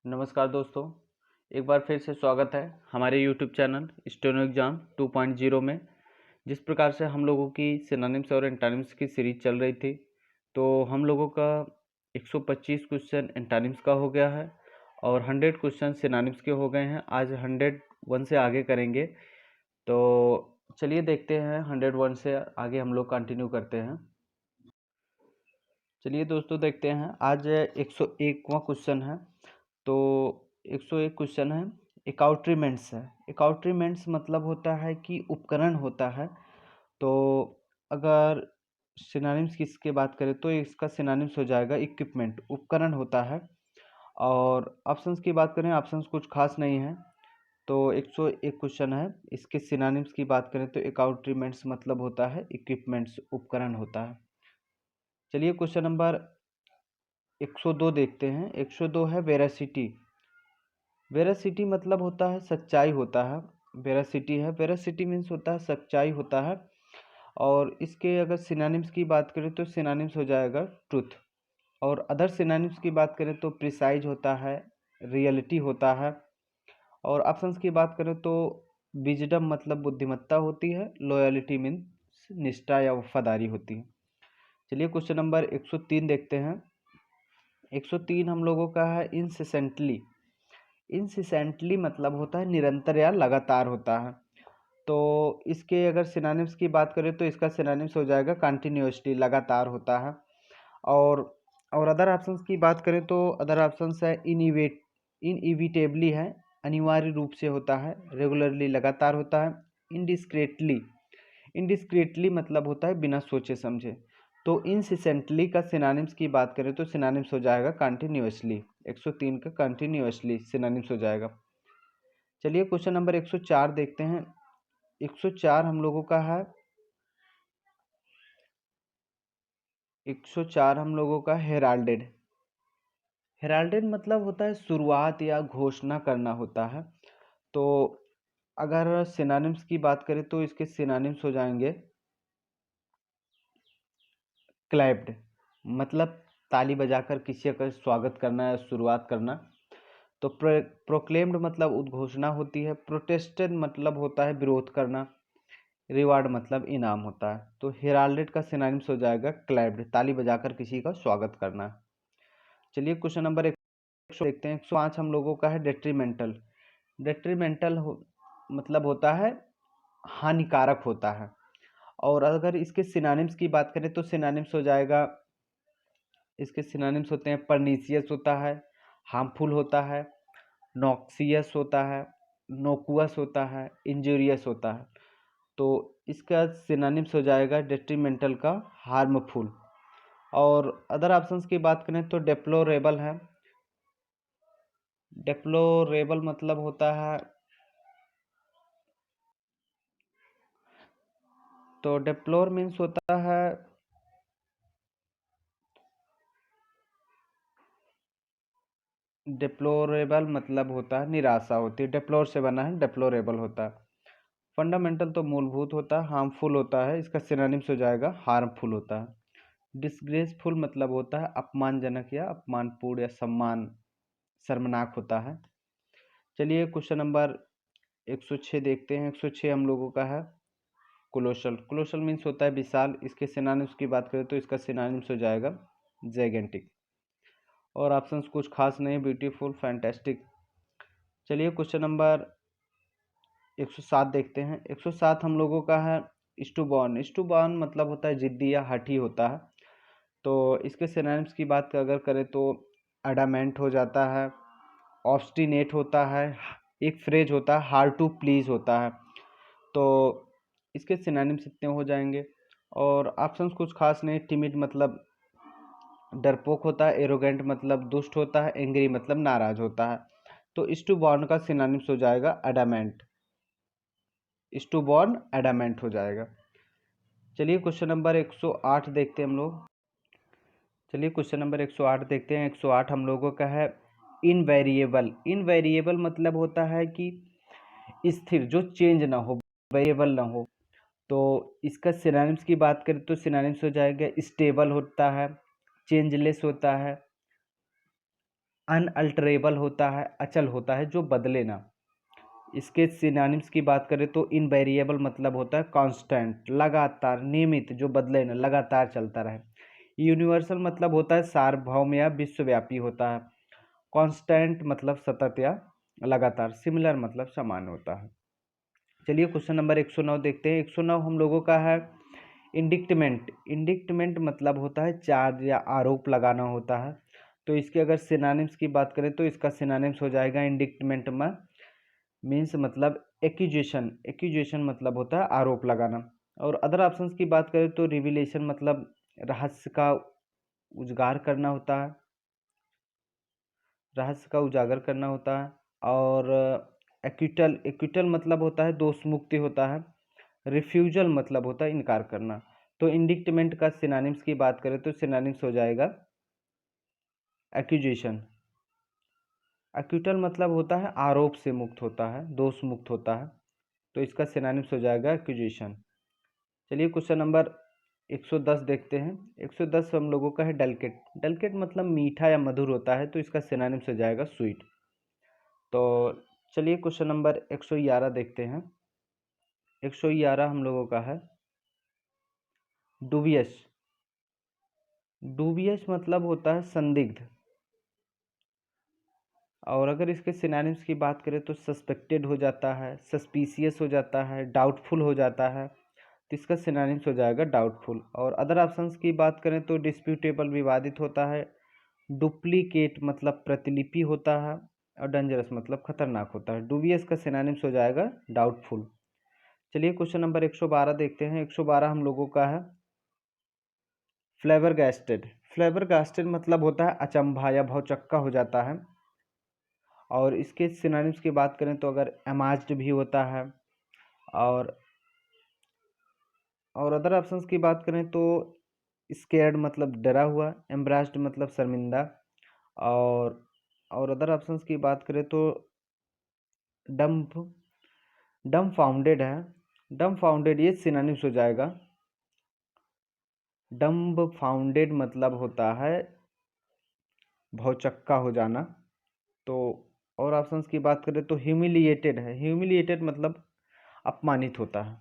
नमस्कार दोस्तों, एक बार फिर से स्वागत है हमारे यूट्यूब चैनल स्टेनो एग्ज़ाम 2.0 में। जिस प्रकार से हम लोगों की सिनोनिम्स और एंटोनिम्स की सीरीज चल रही थी, तो हम लोगों का 125 क्वेश्चन एंटोनिम्स का हो गया है और 100 क्वेश्चन सिनोनिम्स के हो गए हैं। आज 101 से आगे करेंगे, तो चलिए देखते हैं 101 से आगे हम लोग कंटिन्यू करते हैं। चलिए दोस्तों देखते हैं, आज 101वां क्वेश्चन है। तो 101 क्वेश्चन है, अकाउंट्रीमेंट्स है। अकाउंट्रीमेंट्स मतलब होता है कि उपकरण होता है। तो अगर सिनोनिम्स की इसके बात करें तो इसका सिनोनिम्स हो जाएगा इक्विपमेंट, उपकरण होता है। और ऑप्शंस की बात करें, ऑप्शंस कुछ खास नहीं है। तो 101 क्वेश्चन है, इसके सिनोनिम्स की बात करें तो अकाउंट्रीमेंट्स मतलब होता है इक्विपमेंट्स, उपकरण होता है। चलिए क्वेश्चन नंबर 102 देखते हैं। 102 है वेरासिटी। वेरासिटी मतलब होता है सच्चाई होता है। वेरासिटी है, वेरासिटी मीन्स होता है सच्चाई होता है। और इसके अगर सिनोनिम्स की बात करें तो सिनोनिम्स हो जाएगा ट्रुथ। और अदर सिनोनिम्स की बात करें तो प्रिसाइज होता है, रियलिटी होता है। और ऑप्शंस की बात करें तो विजडम मतलब बुद्धिमत्ता होती है, लॉयलिटी मीन्स निष्ठा या वफादारी होती है। चलिए क्वेश्चन नंबर 103 देखते हैं। 103 हम लोगों का है इंसेसेंटली। इंसिसेंटली मतलब होता है निरंतर या लगातार होता है। तो इसके अगर सिनोनिम्स की बात करें तो इसका सिनोनिम्स हो जाएगा कंटिन्यूअसली, लगातार होता है। और अदर ऑप्शंस की बात करें तो अदर ऑप्शंस है इनइविटेबली है, अनिवार्य रूप से होता है। रेगुलरली लगातार होता है। इनडिस्क्रेटली, इनडिस्क्रेटली मतलब होता है बिना सोचे समझे। तो इंसिसेंटली का सिनोनिम्स की बात करें तो सिनोनिम्स हो जाएगा कंटिन्यूअसली। 103 का कंटिन्यूअसली सिनोनिम्स हो जाएगा। चलिए क्वेश्चन नंबर 104 देखते हैं। 104 हम लोगों का है 104 हम लोगों का हेराल्डेड। हेराल्डेड मतलब होता है शुरुआत या घोषणा करना होता है। तो अगर सिनोनिम्स की बात करें तो इसके सिनोनिम्स हो जाएंगे क्लैप्ड, मतलब ताली बजाकर किसी का स्वागत करना या शुरुआत करना। तो प्रोक्लेम्ड मतलब उद्घोषणा होती है। प्रोटेस्टेड मतलब होता है विरोध करना। रिवार्ड मतलब इनाम होता है। तो हेराल्डेड का सिनोनिम्स हो जाएगा क्लैप्ड, ताली बजाकर किसी का स्वागत करना। चलिए क्वेश्चन नंबर 100 देखते हैं। 105 हम लोगों का है डेट्रीमेंटल। डेट्रीमेंटल मतलब होता है हानिकारक होता है। और अगर इसके सिनोनिम्स की बात करें तो सिनोनिम्स हो जाएगा, इसके सिनोनिम्स होते हैं परनीसियस होता है, हार्मफुल होता है, नॉक्सियस होता है, नोकुअस होता है, इंजूरियस होता है। तो इसका सिनोनिम्स हो जाएगा डेट्रीमेंटल का हार्मफुल। और अदर ऑप्शंस की बात करें तो डेप्लोरेबल है। डेप्लोरेबल मतलब होता है, तो डेप्लोर मीन्स होता है, डिप्लोरेबल मतलब होता है निराशा होती है। डेप्लोर से बना है, डेप्लोरेबल होता है। फंडामेंटल तो मूलभूत होता है। हार्मफुल होता है, इसका सिनोनिम्स हो जाएगा हार्मफुल होता है। डिसग्रेसफुल मतलब होता है अपमानजनक या अपमानपूर्ण या सम्मान शर्मनाक होता है। चलिए क्वेश्चन नंबर 106 देखते हैं। 106 हम लोगों का है कोलोशल। कोलोशल मीन्स होता है विशाल। इसके सिनोनिम्स की बात करें तो इसका सिनोनिम्स हो जाएगा जैगेंटिक। और ऑप्शंस कुछ खास नहीं, ब्यूटीफुल, फैंटेस्टिक। चलिए क्वेश्चन नंबर 107 देखते हैं। 107 हम लोगों का है स्टूबॉर्न। स्टूबॉर्न मतलब होता है जिद्दी या हठी होता है। तो इसके सिनोनिम्स की बात अगर करें तो अडामेंट हो जाता है, ऑब्स्टिनेट होता है, एक फ्रेज होता है हार्ड टू प्लीज होता है। तो इसके सिनोनिम्स इतने हो जाएंगे। और ऑप्शंस कुछ खास नहीं, टिमिड मतलब डरपोक होता है, एरोगेंट मतलब दुष्ट होता है, एंग्री मतलब नाराज होता है। तो स्टूबॉर्न का सिनोनिम्स हो जाएगा अडामेंट। स्टूबॉर्न एडामेंट हो जाएगा। चलिए क्वेश्चन नंबर 108 देखते हैं हम लोग। चलिए क्वेश्चन नंबर 108 देखते हैं। 108 हम लोगों का है इनवेरिएबल। इनवेरिएबल मतलब होता है कि स्थिर, जो चेंज ना हो, वेरिएबल ना हो। तो इसका सिनोनिम्स की बात करें तो सिनोनिम्स हो जाएगा स्टेबल होता है, चेंजलेस होता है, अनअल्टरेबल होता है, अचल होता है, जो बदले ना। इसके सिनोनिम्स की बात करें तो इनवेरिएबल मतलब होता है कांस्टेंट, लगातार, नियमित, जो बदले ना, लगातार चलता रहे। यूनिवर्सल मतलब होता है सार्वभौम या विश्वव्यापी होता है। कांस्टेंट मतलब सतत या लगातार। सिमिलर मतलब समान होता है। चलिए क्वेश्चन नंबर 109 देखते हैं। 109 हम लोगों का है इंडिक्टमेंट। इंडिक्टमेंट मतलब होता है चार्ज या आरोप लगाना होता है। तो इसके अगर सिनोनिम्स की बात करें तो इसका सिनोनिम्स हो जाएगा इंडिक्टमेंट में मीन्स मतलब एक्यूजेशन। एक्यूजेशन मतलब होता है आरोप लगाना। और अदर ऑप्शंस की बात करें तो रिविलेशन मतलब रहस्य का उजागर करना होता है, रहस्य का उजागर करना होता है। और एक्विटल, एक्विटल मतलब होता है दोष मुक्ति होता है। रिफ्यूजल मतलब होता है इनकार करना। तो इंडिक्टमेंट का सिनोनिम्स की बात करें तो सिनोनिम्स हो जाएगा एक्यूजेशन। एक्विटल मतलब होता है आरोप से मुक्त होता है, दोष मुक्त होता है। तो इसका सिनोनिम्स हो जाएगा एक्यूजेशन। चलिए क्वेश्चन नंबर 110 देखते हैं। 110 हम लोगों का है डेलिकेट। डेलिकेट मतलब मीठा या मधुर होता है। तो इसका सिनोनिम्स हो जाएगा स्वीट। तो चलिए क्वेश्चन नंबर 111 देखते हैं। 111 हम लोगों का है डूबियस। डूबियस मतलब होता है संदिग्ध। और अगर इसके सिनोनिम्स की बात करें तो सस्पेक्टेड हो जाता है, सस्पिशियस हो जाता है, डाउटफुल हो जाता है। तो इसका सिनोनिम्स हो जाएगा डाउटफुल। और अदर ऑप्शंस की बात करें तो डिस्प्यूटेबल विवादित होता है, डुप्लीकेट मतलब प्रतिलिपि होता है, और डेंजरस मतलब खतरनाक होता है। डूबियस का सिनोनिम्स हो जाएगा डाउटफुल। चलिए क्वेश्चन नंबर 112 देखते हैं। 112 हम लोगों का है फ्लेबरगास्टेड। फ्लेबरगास्टेड मतलब होता है अचंभा या भौचक्का हो जाता है। और इसके सिनोनिम्स की बात करें तो अगर अमाज्ड भी होता है। और अदर ऑप्शंस की बात करें तो स्केर्ड मतलब डरा हुआ, एम्ब्रास्ड मतलब शर्मिंदा। और अदर ऑप्शंस की बात करें तो डम्फ, डम फाउंडेड है। डम फाउंडेड ये सिनोनिम्स हो जाएगा। डम्ब फाउंडेड मतलब होता है भौचक्का हो जाना। तो और ऑप्शंस की बात करें तो ह्यूमिलिएटेड है। ह्यूमिलिएटेड मतलब अपमानित होता है।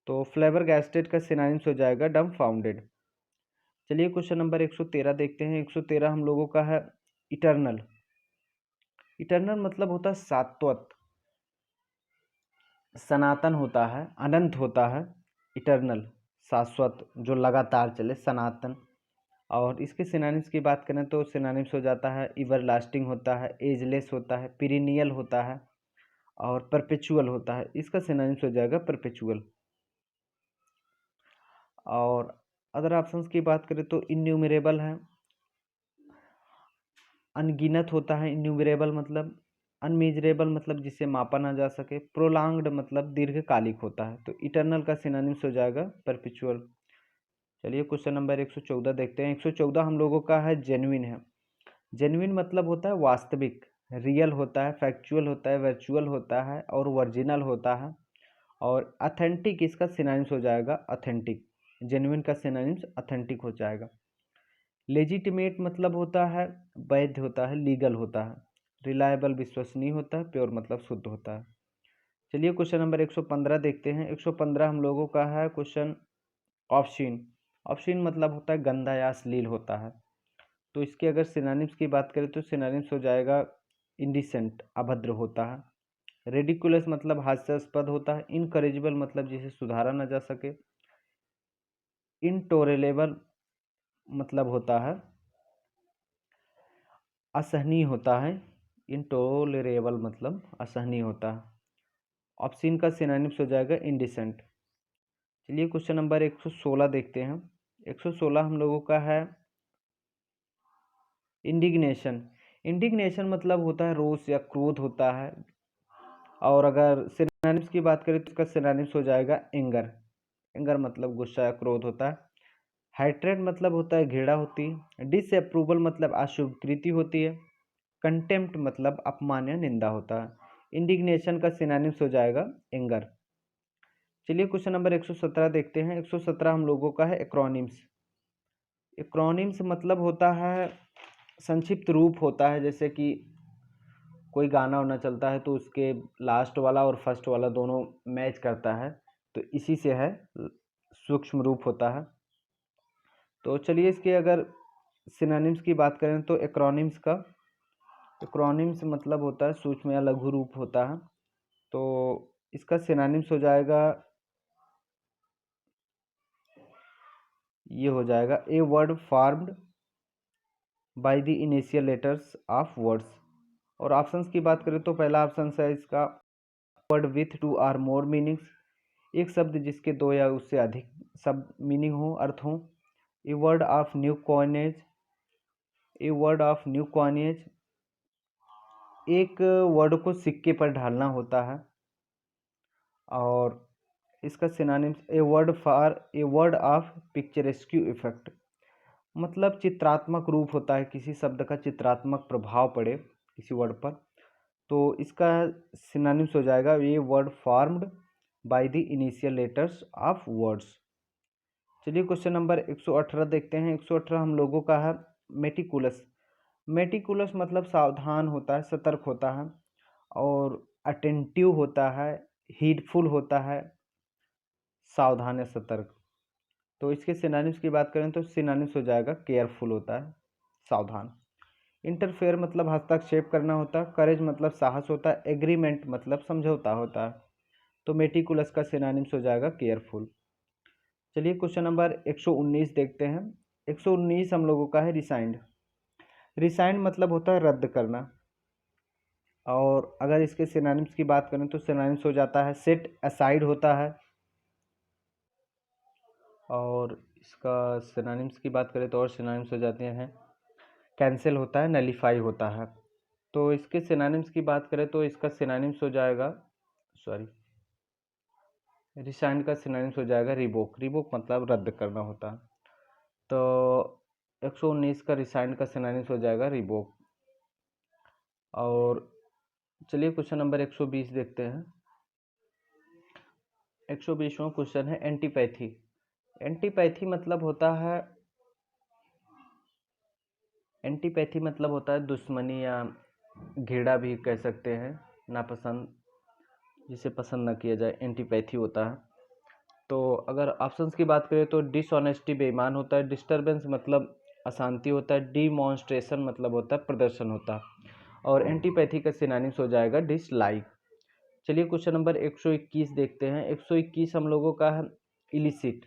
तो फ्लेबरगास्टेड का सिनोनिम्स हो जाएगा डम फाउंडेड। चलिए क्वेश्चन नंबर 113 देखते हैं। 113 हम लोगों का है इटर्नल। इटर्नल मतलब होता है शाश्वत, सनातन होता है, अनंत होता है। इटर्नल शाश्वत, जो लगातार चले, सनातन। और इसके सिनोनिम्स की बात करें तो सिनोनिम्स हो जाता है एवरलास्टिंग होता है, एजलेस होता है, पीरिनियल होता है, और परपेचुअल होता है। इसका सिनोनिम्स हो जाएगा परपेचुअल। और अदर ऑप्शंस की बात करें तो इन्यूमरेबल है, अनगिनत होता है। इन्यूमरेबल मतलब अनमेजरेबल मतलब जिसे मापा ना जा सके। प्रोलॉन्ग्ड मतलब दीर्घकालिक होता है। तो इटर्नल का सिनोनिम्स हो जाएगा परपेचुअल। चलिए क्वेश्चन नंबर 114 देखते हैं। 114 हम लोगों का है जेन्युइन है। जेन्युइन मतलब होता है वास्तविक, रियल होता है, फैक्चुअल होता है, वर्चुअल होता है, और ओरिजिनल होता है। और अथेंटिक इसका सिनोनिम्स हो जाएगा अथेंटिक। जेन्युइन का सिनोनिम्स अथेंटिक हो जाएगा। लेजिटिमेट मतलब होता है वैध होता है, लीगल होता है। रिलायबल विश्वसनीय होता है। प्योर मतलब शुद्ध होता है। चलिए क्वेश्चन नंबर 115 देखते हैं। 115 हम लोगों का है क्वेश्चन ऑब्स्सीन। ऑब्स्सीन मतलब होता है गंदा या अश्लील होता है। तो इसके अगर सिनोनिम्स की बात करें तो सिनोनिम्स हो जाएगा इंडिसेंट, अभद्र होता है। रेडिकुलस मतलब हास्यास्पद होता है। इनकरेजिबल मतलब जिसे सुधारा न जा सके। इनटोलेरेबल मतलब होता है असहनीय होता है। इनटोलेरेबल मतलब असहनीय होता है। ऑप्शन का सिनोनिम्स हो जाएगा इंडिसेंट। चलिए क्वेश्चन नंबर 116 देखते हैं। 116 हम लोगों का है इंडिग्नेशन। इंडिग्नेशन मतलब होता है रोष या क्रोध होता है। और अगर सिनोनिम्स की बात करें तो इसका सिनोनिम्स हो जाएगा एंगर। एंगर मतलब गुस्सा या क्रोध होता है। हाइट्रेट मतलब होता है घृणा होती है। डिसअप्रूवल मतलब अस्वीकृति होती है। कंटेम्प्ट मतलब अपमान या निंदा होता है। इंडिग्नेशन का सिनोनिम्स हो जाएगा एंगर। चलिए क्वेश्चन नंबर 117 देखते हैं। 117 हम लोगों का है एक्रोनिम्स। एक्रोनिम्स मतलब होता है संक्षिप्त रूप होता है, जैसे कि कोई गाना वाना चलता है तो उसके लास्ट वाला और फर्स्ट वाला दोनों मैच करता है, तो इसी से है सूक्ष्म रूप होता है। तो चलिए इसके अगर सिनोनिम्स की बात करें तो एक्रोनिम्स मतलब होता है सूक्ष्म या लघु रूप होता है। तो इसका सिनोनिम्स हो जाएगा, ये हो जाएगा a word formed by the initial letters of words. और ऑप्शंस की बात करें तो पहला ऑप्शन है इसका वर्ड विथ 2 और मोर मीनिंग्स, एक शब्द जिसके 2 या उससे अधिक शब्द मीनिंग हो, अर्थ हो। A word of new coinage, a word of new coinage, एक वर्ड को सिक्के पर ढालना होता है। और इसका synonyms a word of picturesque effect, मतलब चित्रात्मक रूप होता है, किसी शब्द का चित्रात्मक प्रभाव पड़े किसी वर्ड पर, तो इसका सिनोनिम्स हो जाएगा ये word formed by the initial letters of words. चलिए क्वेश्चन नंबर 118 देखते हैं। 118 हम लोगों का है मेटिकुलस। मेटिकुलस मतलब सावधान होता है, सतर्क होता है, और अटेंटिव होता है, हीडफुल होता है, सावधान या सतर्क। तो इसके सिनोनिम्स की बात करें तो सिनोनिम्स हो जाएगा केयरफुल होता है, सावधान। इंटरफेयर मतलब हस्तक्षेप करना होता है। करेज मतलब साहस होता है। एग्रीमेंट मतलब समझौता होता है। तो मेटिकुलस का सिनोनिम्स हो जाएगा केयरफुल। चलिए क्वेश्चन नंबर 119 देखते हैं। 119 हम लोगों का है रिसाइंड। रिसाइंड मतलब होता है रद्द करना। और अगर इसके सिनोनिम्स की बात करें तो सिनोनिम्स हो जाता है सेट असाइड होता है। और इसका सिनोनिम्स की बात करें तो और सिनोनिम्स हो जाते हैं कैंसिल होता है, नलीफाई होता है। तो इसके सिनोनिम्स की बात करें तो इसका सिनोनिम्स हो जाएगा, रिसाइंड का सिनोनिम्स हो जाएगा रिवोक। रिवोक मतलब रद्द करना होता है। तो 119 का रिसाइंड का सिनोनिम्स हो जाएगा रिवोक। और चलिए क्वेश्चन नंबर 120 देखते हैं। 120वां क्वेश्चन है एंटीपैथी। एंटीपैथी मतलब होता है दुश्मनी या घृणा भी कह सकते हैं, नापसंद, जिसे पसंद न किया जाए, एंटीपैथी होता है। तो अगर ऑप्शंस की बात करें तो डिसऑनेस्टी बेईमान होता है। डिस्टर्बेंस मतलब अशांति होता है। डिमॉन्स्ट्रेशन मतलब होता है प्रदर्शन होता है। और एंटीपैथी का सिनोनिम्स हो जाएगा डिसलाइक। चलिए क्वेश्चन नंबर 121 देखते हैं। 121 हम लोगों का है इलिसिट।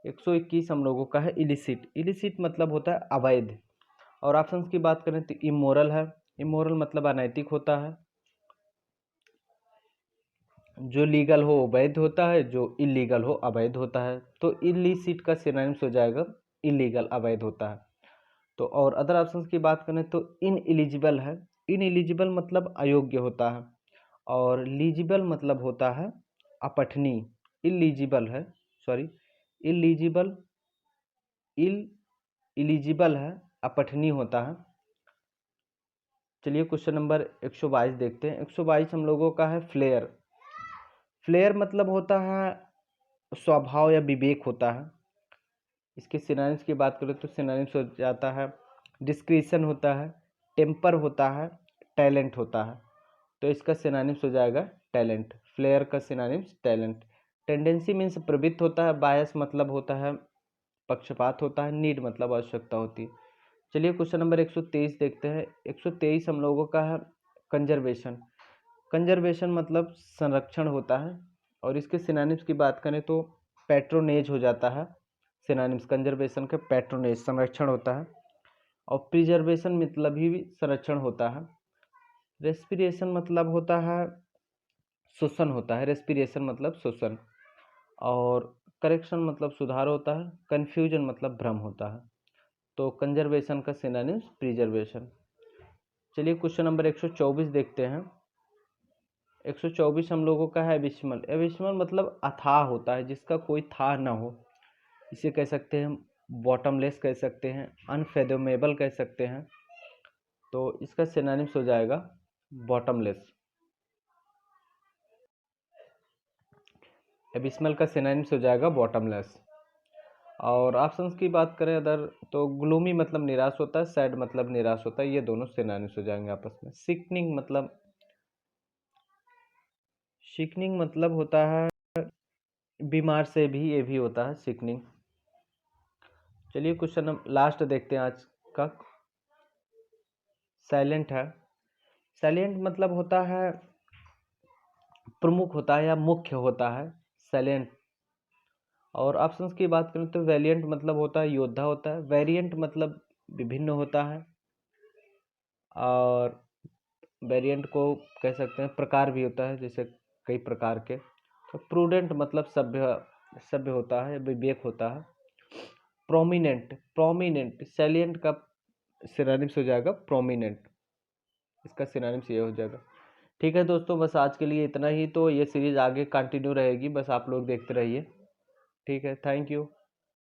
121 हम लोगों का है इलिसिट। इलिसिट मतलब होता है अवैध। और ऑप्शंस की बात करें तो इमोरल है। इमोरल मतलब अनैतिक होता है। जो लीगल हो वैध होता है, जो इलीगल हो अवैध होता है। तो इलिसिट का सिनोनिम्स हो जाएगा इलीगल, अवैध होता है। तो और अदर ऑप्शंस की बात करें तो इनएलिजिबल है। इनएलिजिबल मतलब अयोग्य होता है। और लीजिबल मतलब होता है अपठनीय। इलीजिबल है, इलीजिबल इलिजिबल है, अपठनीय होता है। चलिए क्वेश्चन नंबर 122 देखते हैं। 122 हम लोगों का है फ्लेयर। फ्लेयर मतलब होता है स्वभाव या विवेक होता है। इसके सिनोनिम्स की बात करें तो सिनोनिम्स हो जाता है डिस्क्रिशन होता है, टेम्पर होता है, टैलेंट होता है। तो इसका सिनोनिम्स हो जाएगा टैलेंट। फ्लेयर का सिनोनिम्स टैलेंट। टेंडेंसी मीन्स प्रवृत्ति होता है। बायस मतलब होता है पक्षपात होता है। नीड मतलब आवश्यकता होती है। चलिए क्वेश्चन नंबर 123 देखते हैं। 123 हम लोगों का है कंजर्वेशन। कंजर्वेशन मतलब संरक्षण होता है। और इसके सिनोनिम्स की बात करें तो पैट्रोनेज हो जाता है। सिनोनिम्स कंजर्वेशन के पैट्रोनेज संरक्षण होता है। और प्रिजर्वेशन मतलब भी संरक्षण होता है। रेस्पिरेशन मतलब होता है शोषण होता है। रेस्पिरेशन मतलब शोषण। और करेक्शन मतलब सुधार होता है। कन्फ्यूजन मतलब भ्रम होता है। तो कंजर्वेशन का सिनोनिम्स प्रिजर्वेशन। चलिए क्वेश्चन नंबर 124 देखते हैं। 124 हम लोगों का है एबिस्मल। एबिस्मल मतलब अथाह होता है, जिसका कोई था ना हो। इसे कह सकते हैं बॉटमलेस, कह सकते हैं अनफेदोमेबल, कह सकते हैं। तो इसका सिनोनिम्स हो जाएगा बॉटमलेस। एबिस्मल का सिनोनिम्स हो जाएगा बॉटमलेस। और ऑप्शंस की बात करें अदर, तो ग्लूमी मतलब निराश होता है, सैड मतलब निराश होता है, ये दोनों सिनोनिम्स हो जाएंगे आपस में। सिकनिंग मतलब होता है बीमार से भी, ये भी होता है सिकनिंग। चलिए क्वेश्चन हम लास्ट देखते हैं आज का। साइलेंट है। साइलेंट मतलब होता है प्रमुख होता है या मुख्य होता है, साइलेंट। और ऑप्शंस की बात करें तो वैलिएंट मतलब होता है योद्धा होता है, वेरिएंट मतलब विभिन्न होता है, और वेरिएंट को कह सकते हैं प्रकार भी होता है, जैसे कई प्रकार के। तो प्रूडेंट मतलब सभ्य, सभ्य होता है, विवेक होता है। प्रोमिनेंट, प्रोमिनेंट सैलिएंट का सिनोनिम्स हो जाएगा प्रोमिनेंट, इसका सिनोनिम्स ये हो जाएगा। ठीक है दोस्तों, बस आज के लिए इतना ही। तो ये सीरीज आगे कंटिन्यू रहेगी, बस आप लोग देखते रहिए। ठीक है, थैंक यू।